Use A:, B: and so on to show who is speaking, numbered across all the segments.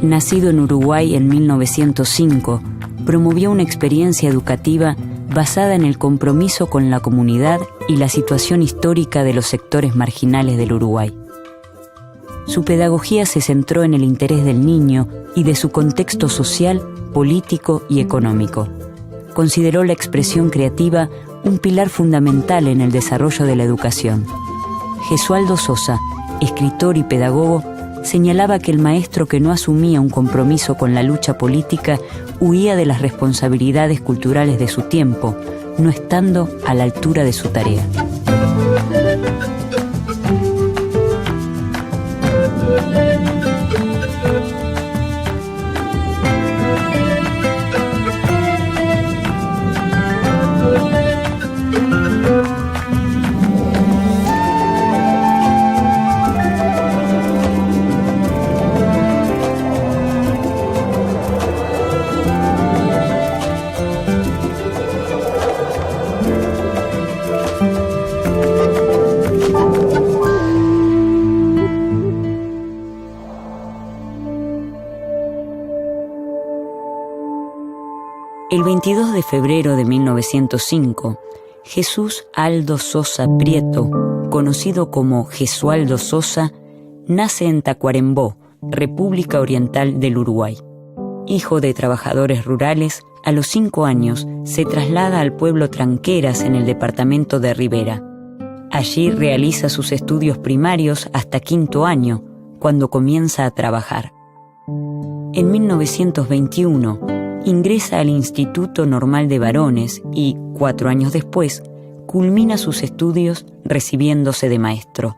A: nacido en Uruguay en 1905, promovió una experiencia educativa basada en el compromiso con la comunidad y la situación histórica de los sectores marginales del Uruguay. Su pedagogía se centró en el interés del niño y de su contexto social, político y económico. Consideró la expresión creativa un pilar fundamental en el desarrollo de la educación. Gesualdo Sosa, escritor y pedagogo, señalaba que el maestro que no asumía un compromiso con la lucha política huía de las responsabilidades culturales de su tiempo, no estando a la altura de su tarea. El 22 de febrero de 1905, Jesús Aldo Sosa Prieto, conocido como Gesualdo Sosa, nace en Tacuarembó, República Oriental del Uruguay. Hijo de trabajadores rurales, a los 5 años se traslada al pueblo Tranqueras en el departamento de Rivera. Allí realiza sus estudios primarios hasta 5º año, cuando comienza a trabajar. En 1921, ingresa al Instituto Normal de Varones y, 4 años después, culmina sus estudios recibiéndose de maestro.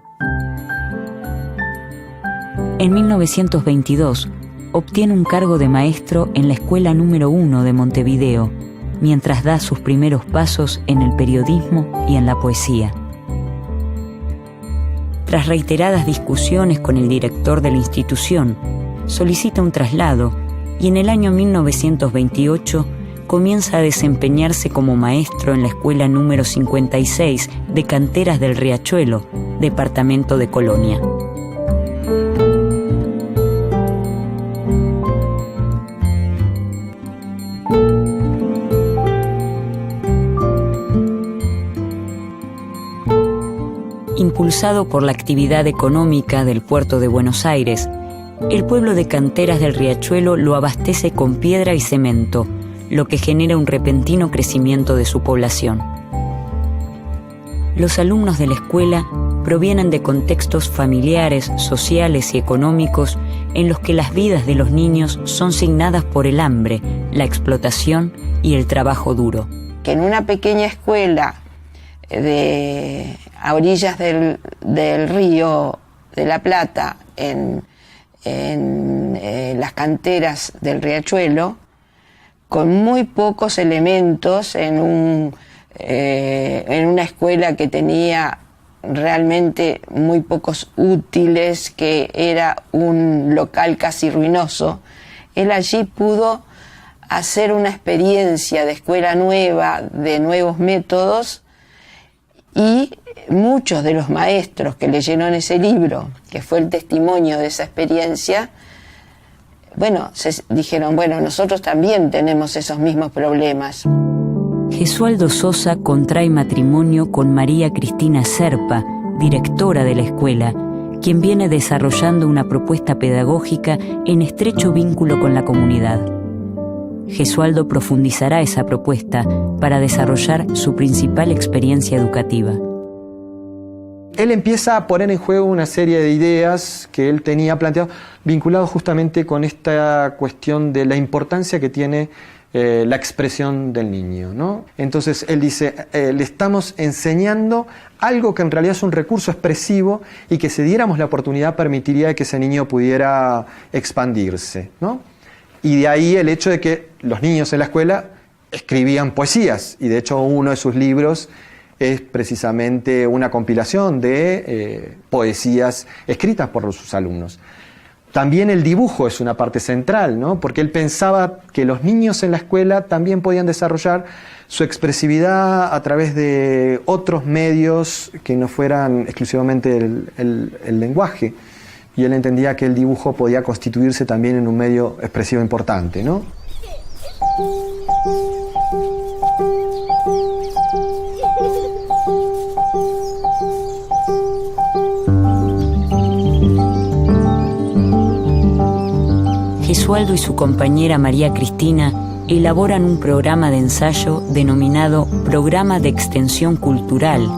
A: En 1922, obtiene un cargo de maestro en la Escuela número 1 de Montevideo, mientras da sus primeros pasos en el periodismo y en la poesía. Tras reiteradas discusiones con el director de la institución, solicita un traslado y en el año 1928 comienza a desempeñarse como maestro en la Escuela número 56 de Canteras del Riachuelo, departamento de Colonia. Impulsado por la actividad económica del puerto de Buenos Aires, el pueblo de Canteras del Riachuelo lo abastece con piedra y cemento, lo que genera un repentino crecimiento de su población. Los alumnos de la escuela provienen de contextos familiares, sociales y económicos en los que las vidas de los niños son signadas por el hambre, la explotación y el trabajo duro.
B: Que en una pequeña escuela a orillas del río de la Plata, en las canteras del Riachuelo, con muy pocos elementos, en una escuela que tenía realmente muy pocos útiles, que era un local casi ruinoso, él allí pudo hacer una experiencia de escuela nueva, de nuevos métodos, y muchos de los maestros que leyeron ese libro, que fue el testimonio de esa experiencia, dijeron, nosotros también tenemos esos mismos problemas.
A: Gesualdo Sosa contrae matrimonio con María Cristina Serpa, directora de la escuela, quien viene desarrollando una propuesta pedagógica en estrecho vínculo con la comunidad. Gesualdo profundizará esa propuesta para desarrollar su principal experiencia educativa.
C: Él empieza a poner en juego una serie de ideas que él tenía planteado, vinculados justamente con esta cuestión de la importancia que tiene la expresión del niño, ¿no? Entonces él dice, le estamos enseñando algo que en realidad es un recurso expresivo y que si diéramos la oportunidad permitiría que ese niño pudiera expandirse, ¿no? Y de ahí el hecho de que los niños en la escuela escribían poesías, y de hecho uno de sus libros es precisamente una compilación de poesías escritas por sus alumnos. También el dibujo es una parte central, ¿no? Porque él pensaba que los niños en la escuela también podían desarrollar su expresividad a través de otros medios que no fueran exclusivamente el lenguaje. y él entendía que el dibujo podía constituirse también en un medio expresivo importante, ¿no?
A: Gesualdo y su compañera María Cristina elaboran un programa de ensayo denominado Programa de Extensión Cultural,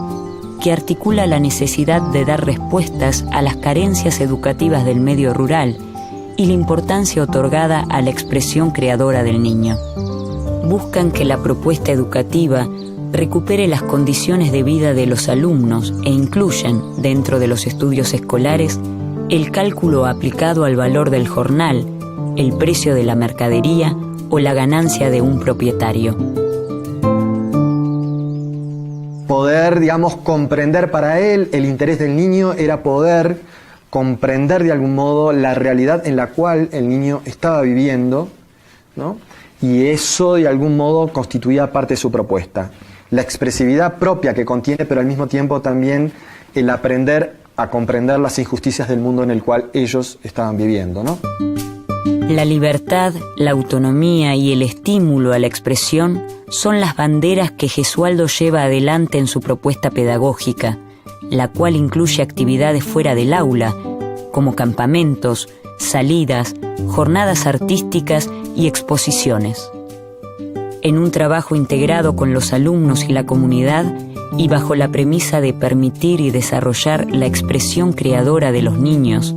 A: que articula la necesidad de dar respuestas a las carencias educativas del medio rural y la importancia otorgada a la expresión creadora del niño. Buscan que la propuesta educativa recupere las condiciones de vida de los alumnos e incluyan, dentro de los estudios escolares, el cálculo aplicado al valor del jornal, el precio de la mercadería o la ganancia de un propietario.
C: Poder, digamos, comprender para él, el interés del niño era poder comprender de algún modo la realidad en la cual el niño estaba viviendo, ¿no? Y eso de algún modo constituía parte de su propuesta. La expresividad propia que contiene, pero al mismo tiempo también el aprender a comprender las injusticias del mundo en el cual ellos estaban viviendo, ¿no?
A: La libertad, la autonomía y el estímulo a la expresión son las banderas que Gesualdo lleva adelante en su propuesta pedagógica, la cual incluye actividades fuera del aula, como campamentos, salidas, jornadas artísticas y exposiciones. En un trabajo integrado con los alumnos y la comunidad, y bajo la premisa de permitir y desarrollar la expresión creadora de los niños,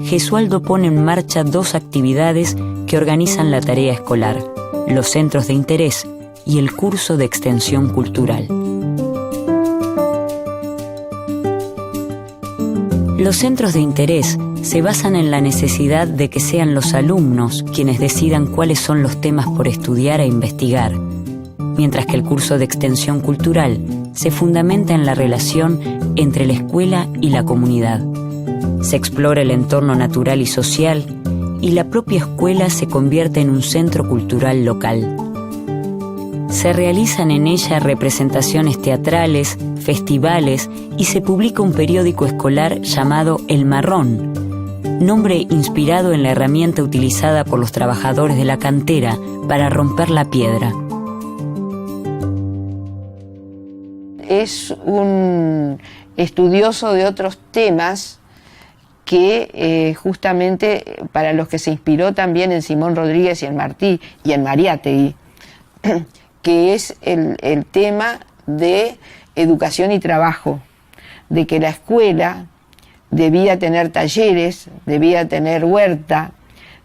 A: Gesualdo pone en marcha 2 actividades que organizan la tarea escolar: los centros de interés y el curso de extensión cultural. Los centros de interés se basan en la necesidad de que sean los alumnos quienes decidan cuáles son los temas por estudiar e investigar, mientras que el curso de extensión cultural se fundamenta en la relación entre la escuela y la comunidad. Se explora el entorno natural y social, y la propia escuela se convierte en un centro cultural local. Se realizan en ella representaciones teatrales, festivales y se publica un periódico escolar llamado El Marrón, nombre inspirado en la herramienta utilizada por los trabajadores de la cantera para romper la piedra.
B: Es un estudioso de otros temas que justamente para los que se inspiró también en Simón Rodríguez y en Martí y en Mariátegui, que es el tema de educación y trabajo, de que la escuela debía tener talleres, debía tener huerta,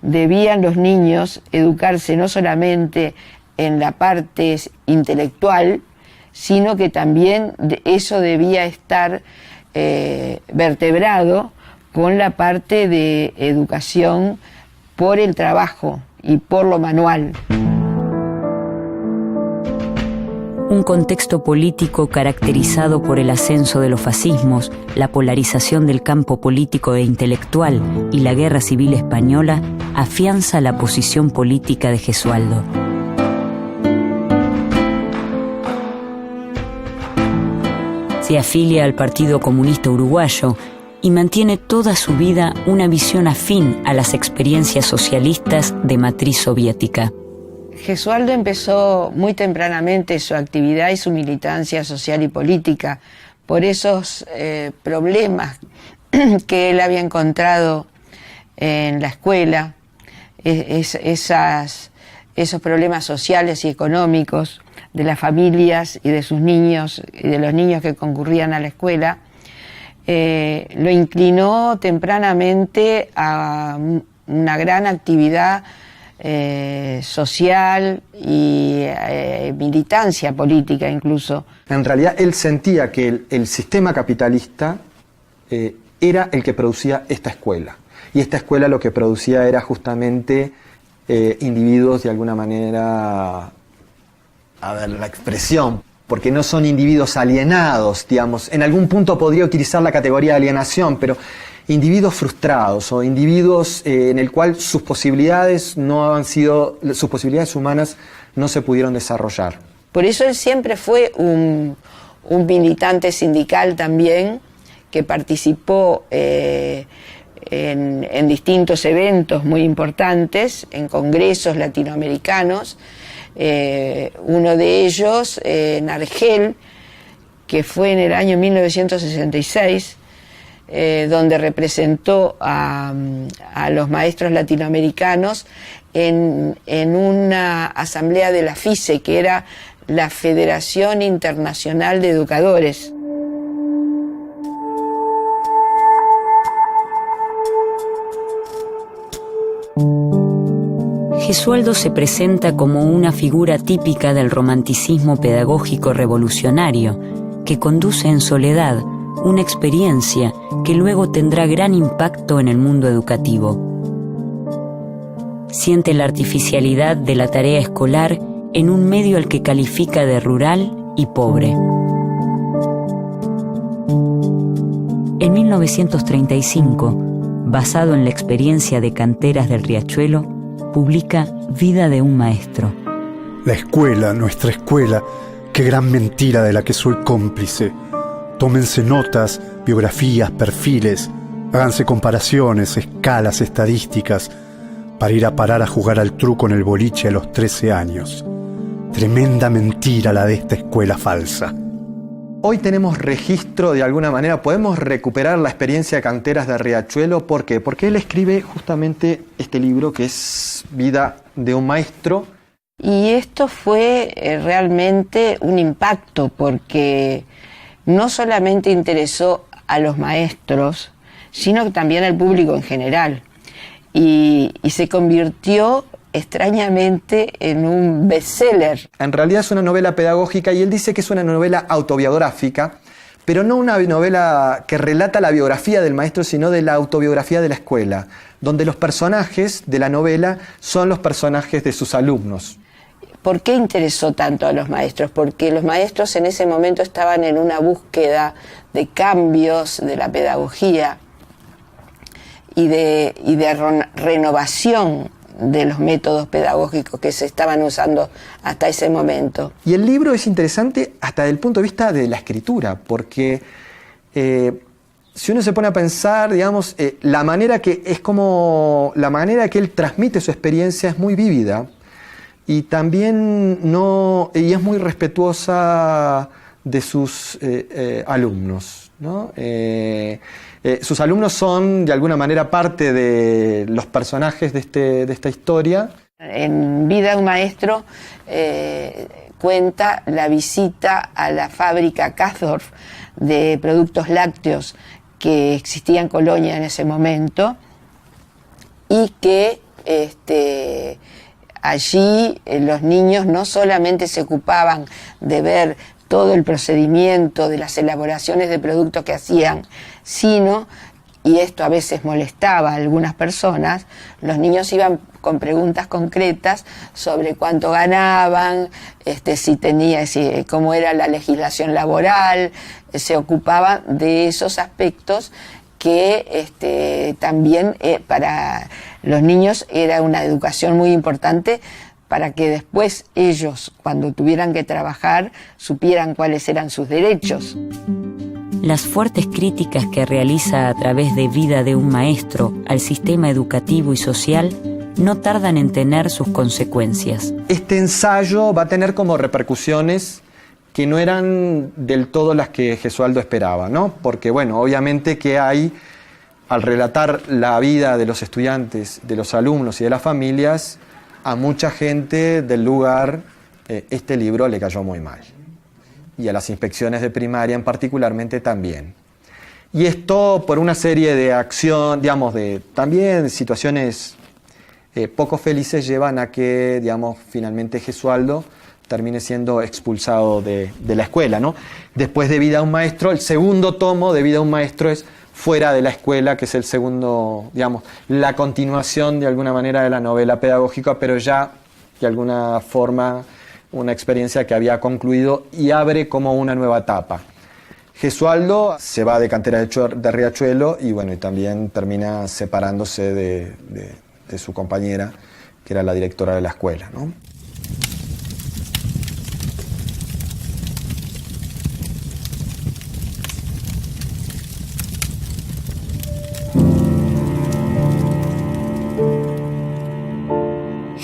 B: debían los niños educarse no solamente en la parte intelectual, sino que también eso debía estar vertebrado con la parte de educación por el trabajo y por lo manual.
A: Un contexto político caracterizado por el ascenso de los fascismos, la polarización del campo político e intelectual y la Guerra Civil Española afianza la posición política de Gesualdo. Se afilia al Partido Comunista Uruguayo y mantiene toda su vida una visión afín a las experiencias socialistas de matriz soviética.
B: Gesualdo empezó muy tempranamente su actividad y su militancia social y política por esos problemas que él había encontrado en la escuela, esos problemas sociales y económicos de las familias y de sus niños y de los niños que concurrían a la escuela. Lo inclinó tempranamente a una gran actividad social y militancia política incluso.
C: En realidad él sentía que el sistema capitalista era el que producía esta escuela, y esta escuela lo que producía era justamente individuos de alguna manera, a ver, la expresión, porque no son individuos alienados, digamos, en algún punto podría utilizar la categoría de alienación, pero individuos frustrados o individuos en el cual sus posibilidades humanas no se pudieron desarrollar.
B: Por eso él siempre fue un militante sindical también, que participó en distintos eventos muy importantes, en congresos latinoamericanos, uno de ellos en Argel, que fue en el año 1966, donde representó a los maestros latinoamericanos en una asamblea de la FICE, que era la Federación Internacional de Educadores.
A: Gesualdo se presenta como una figura típica del romanticismo pedagógico revolucionario, que conduce en soledad una experiencia que luego tendrá gran impacto en el mundo educativo. Siente la artificialidad de la tarea escolar en un medio al que califica de rural y pobre. En 1935, basado en la experiencia de canteras del Riachuelo, publica Vida de un maestro.
D: La escuela, nuestra escuela, qué gran mentira de la que soy cómplice. Tómense notas, biografías, perfiles, háganse comparaciones, escalas, estadísticas, para ir a parar a jugar al truco en el boliche a los 13 años. Tremenda mentira la de esta escuela falsa.
C: Hoy tenemos registro, de alguna manera, podemos recuperar la experiencia de canteras de Riachuelo. ¿Por qué? Porque él escribe justamente este libro que es Vida de un maestro.
B: Y esto fue realmente un impacto, porque no solamente interesó a los maestros, sino también al público en general. Y se convirtió extrañamente en un bestseller.
C: En realidad es una novela pedagógica y él dice que es una novela autobiográfica, pero no una novela que relata la biografía del maestro, sino de la autobiografía de la escuela, donde los personajes de la novela son los personajes de sus alumnos.
B: ¿Por qué interesó tanto a los maestros? Porque los maestros en ese momento estaban en una búsqueda de cambios de la pedagogía y de renovación de los métodos pedagógicos que se estaban usando hasta ese momento.
C: Y el libro es interesante hasta desde el punto de vista de la escritura, porque si uno se pone a pensar, digamos, la manera que él transmite su experiencia es muy vívida y también y es muy respetuosa de sus alumnos, ¿no? Sus alumnos son, de alguna manera, parte de los personajes de esta historia.
B: En Vida de un maestro cuenta la visita a la fábrica Kasdorf de productos lácteos que existía en Colonia en ese momento y que allí los niños no solamente se ocupaban de ver todo el procedimiento de las elaboraciones de productos que hacían, sino, y esto a veces molestaba a algunas personas, los niños iban con preguntas concretas sobre cuánto ganaban, cómo era la legislación laboral, se ocupaban de esos aspectos que también para los niños era una educación muy importante para que después ellos, cuando tuvieran que trabajar, supieran cuáles eran sus derechos.
A: Las fuertes críticas que realiza a través de Vida de un maestro al sistema educativo y social no tardan en tener sus consecuencias.
C: Este ensayo va a tener como repercusiones que no eran del todo las que Gesualdo esperaba, ¿no? Porque, bueno, obviamente que hay, al relatar la vida de los estudiantes, de los alumnos y de las familias, a mucha gente del lugar este libro le cayó muy mal. Y a las inspecciones de primaria en particularmente también. Y esto por una serie de acción, digamos, también situaciones poco felices llevan a que, digamos, finalmente Gesualdo termine siendo expulsado de la escuela, ¿no? Después de Vida a un maestro, el segundo tomo de Vida a un maestro es Fuera de la escuela, que es el segundo, digamos, la continuación de alguna manera de la novela pedagógica, pero ya de alguna forma una experiencia que había concluido y abre como una nueva etapa. Gesualdo se va de Cantera de Riachuelo y bueno, y también termina separándose de su compañera, que era la directora de la escuela, ¿no?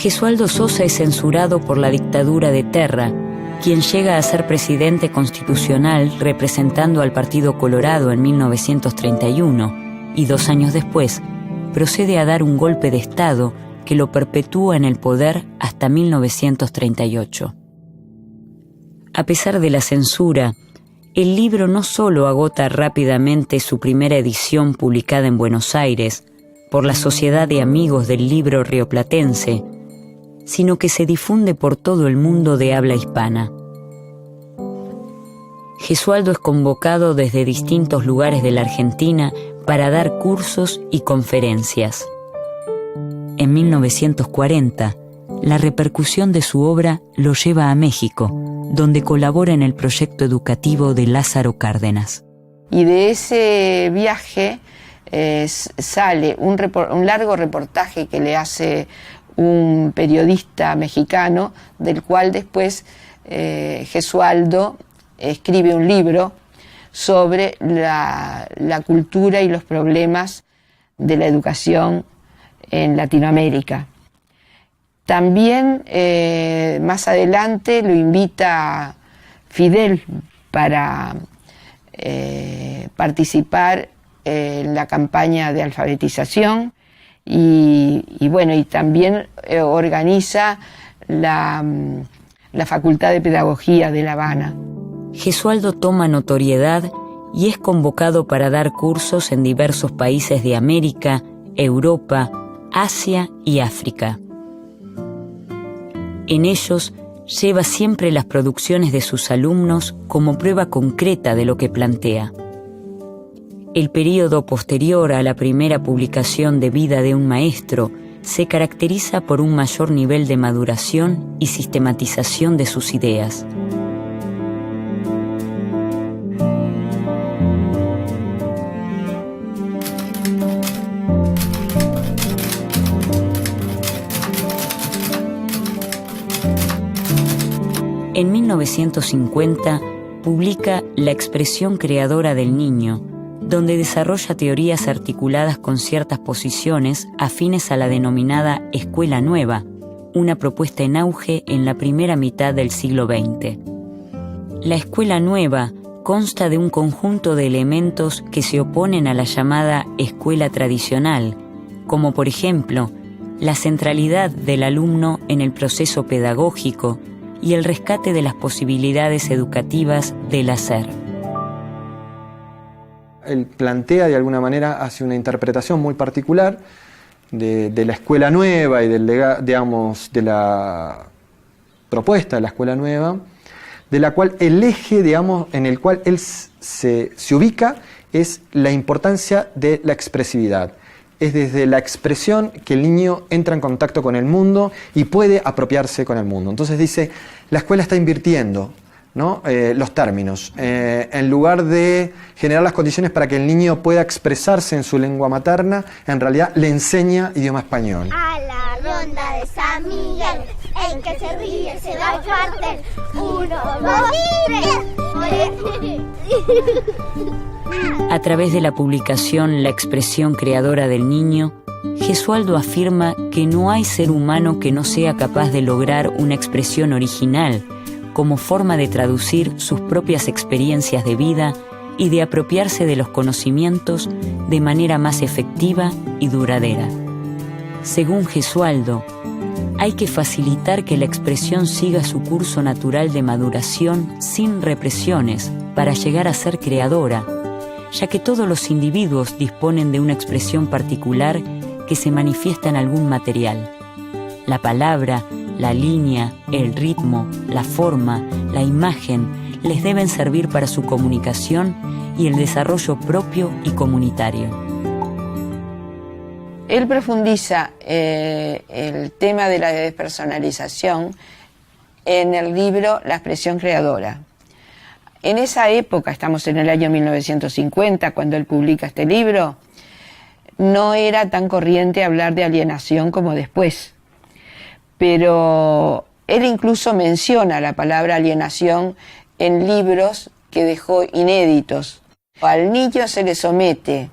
A: Gesualdo Sosa es censurado por la dictadura de Terra, quien llega a ser presidente constitucional representando al Partido Colorado en 1931 y 2 años después procede a dar un golpe de Estado que lo perpetúa en el poder hasta 1938. A pesar de la censura, el libro no solo agota rápidamente su primera edición publicada en Buenos Aires por la Sociedad de Amigos del Libro Rioplatense, sino que se difunde por todo el mundo de habla hispana. Gesualdo es convocado desde distintos lugares de la Argentina para dar cursos y conferencias. En 1940, la repercusión de su obra lo lleva a México, donde colabora en el proyecto educativo de Lázaro Cárdenas.
B: Y de ese viaje sale un largo reportaje que le hace un periodista mexicano, del cual después Gesualdo escribe un libro sobre la cultura y los problemas de la educación en Latinoamérica. También más adelante lo invita Fidel para participar en la campaña de alfabetización y también organiza la Facultad de Pedagogía de La Habana.
A: Gesualdo toma notoriedad y es convocado para dar cursos en diversos países de América, Europa, Asia y África. En ellos lleva siempre las producciones de sus alumnos como prueba concreta de lo que plantea. El período posterior a la primera publicación de Vida de un maestro se caracteriza por un mayor nivel de maduración y sistematización de sus ideas. En 1950 publica La expresión creadora del niño, donde desarrolla teorías articuladas con ciertas posiciones afines a la denominada Escuela Nueva, una propuesta en auge en la primera mitad del siglo XX. La Escuela Nueva consta de un conjunto de elementos que se oponen a la llamada escuela tradicional, como por ejemplo, la centralidad del alumno en el proceso pedagógico y el rescate de las posibilidades educativas del hacer.
C: Él plantea de alguna manera, hace una interpretación muy particular de la Escuela Nueva y de la propuesta de la Escuela Nueva, de la cual el eje, en el cual él se ubica es la importancia de la expresividad. Es desde la expresión que el niño entra en contacto con el mundo y puede apropiarse con el mundo. Entonces dice, la escuela está invirtiendo, ¿no? Los términos. En lugar de generar las condiciones para que el niño pueda expresarse en su lengua materna, en realidad le enseña idioma español.
E: A la ronda de San Miguel, el que se ríe se da el cartel. 1, 2, 3.
A: A través de la publicación La expresión creadora del niño, Gesualdo afirma que no hay ser humano que no sea capaz de lograr una expresión original como forma de traducir sus propias experiencias de vida y de apropiarse de los conocimientos de manera más efectiva y duradera. Según Gesualdo, hay que facilitar que la expresión siga su curso natural de maduración sin represiones para llegar a ser creadora, ya que todos los individuos disponen de una expresión particular que se manifiesta en algún material. La palabra, la línea, el ritmo, la forma, la imagen les deben servir para su comunicación y el desarrollo propio y comunitario.
B: Él profundiza el tema de la despersonalización en el libro La expresión creadora. En esa época, estamos en el año 1950, cuando él publica este libro, no era tan corriente hablar de alienación como después. Pero él incluso menciona la palabra alienación en libros que dejó inéditos. Al niño se le somete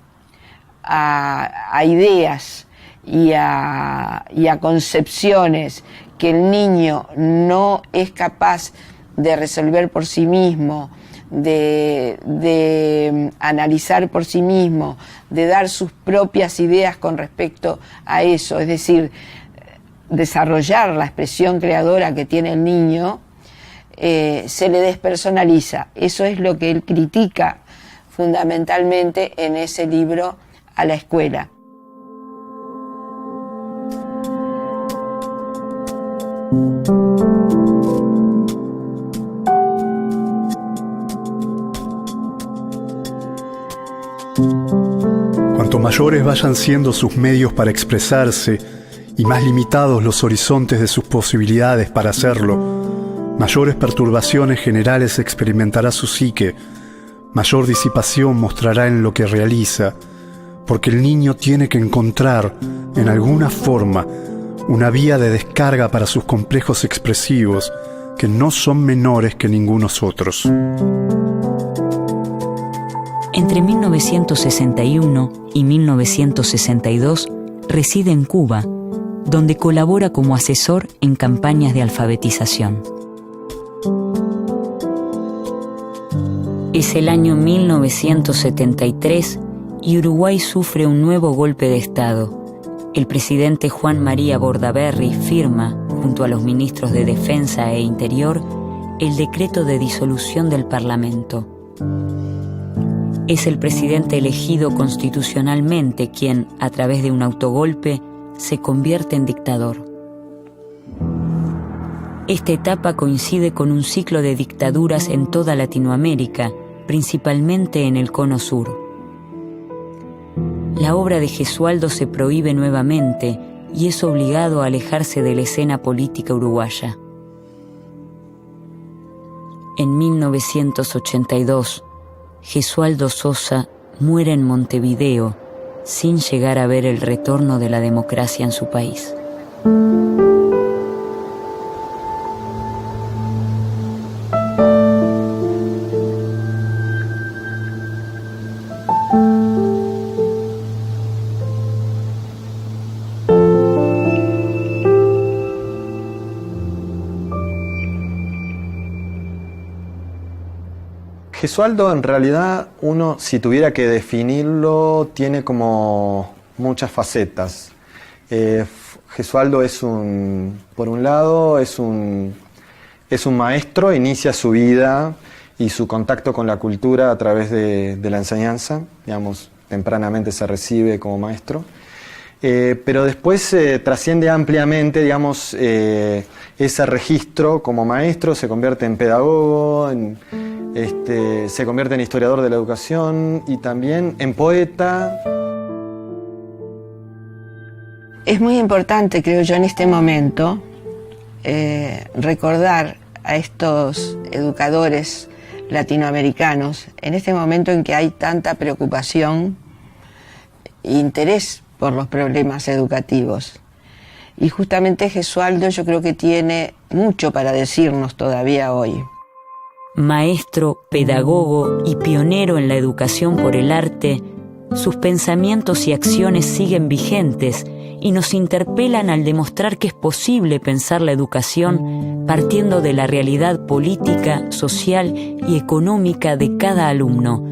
B: a ideas y a concepciones que el niño no es capaz de resolver por sí mismo, de analizar por sí mismo, de dar sus propias ideas con respecto a eso, es decir, desarrollar la expresión creadora que tiene el niño, se le despersonaliza. Eso es lo que él critica fundamentalmente en ese libro a la escuela.
D: Cuanto mayores vayan siendo sus medios para expresarse y más limitados los horizontes de sus posibilidades para hacerlo, mayores perturbaciones generales experimentará su psique, mayor disipación mostrará en lo que realiza, porque el niño tiene que encontrar, en alguna forma, una vía de descarga para sus complejos expresivos, que no son menores que ningunos otros.
A: Entre 1961 y 1962 reside en Cuba, donde colabora como asesor en campañas de alfabetización. Es el año 1973 y Uruguay sufre un nuevo golpe de Estado. El presidente Juan María Bordaberry firma, junto a los ministros de Defensa e Interior, el decreto de disolución del Parlamento. Es el presidente elegido constitucionalmente quien, a través de un autogolpe, se convierte en dictador. Esta etapa coincide con un ciclo de dictaduras en toda Latinoamérica, principalmente en el Cono Sur. La obra de Gesualdo se prohíbe nuevamente y es obligado a alejarse de la escena política uruguaya. En 1982, Gesualdo Sosa muere en Montevideo sin llegar a ver el retorno de la democracia en su país.
C: Gesualdo, en realidad, uno, si tuviera que definirlo, tiene como muchas facetas. Gesualdo por un lado, es un maestro, inicia su vida y su contacto con la cultura a través de la enseñanza, digamos, tempranamente se recibe como maestro. Pero después trasciende ampliamente, digamos, ese registro como maestro, se convierte en pedagogo, se convierte en historiador de la educación y también en poeta.
B: Es muy importante, creo yo, en este momento, recordar a estos educadores latinoamericanos, en este momento en que hay tanta preocupación e interés por los problemas educativos. Y justamente Gesualdo yo creo que tiene mucho para decirnos todavía hoy.
A: Maestro, pedagogo y pionero en la educación por el arte, sus pensamientos y acciones siguen vigentes y nos interpelan al demostrar que es posible pensar la educación partiendo de la realidad política, social y económica de cada alumno,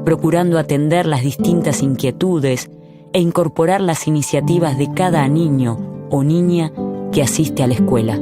A: procurando atender las distintas inquietudes e incorporar las iniciativas de cada niño o niña que asiste a la escuela.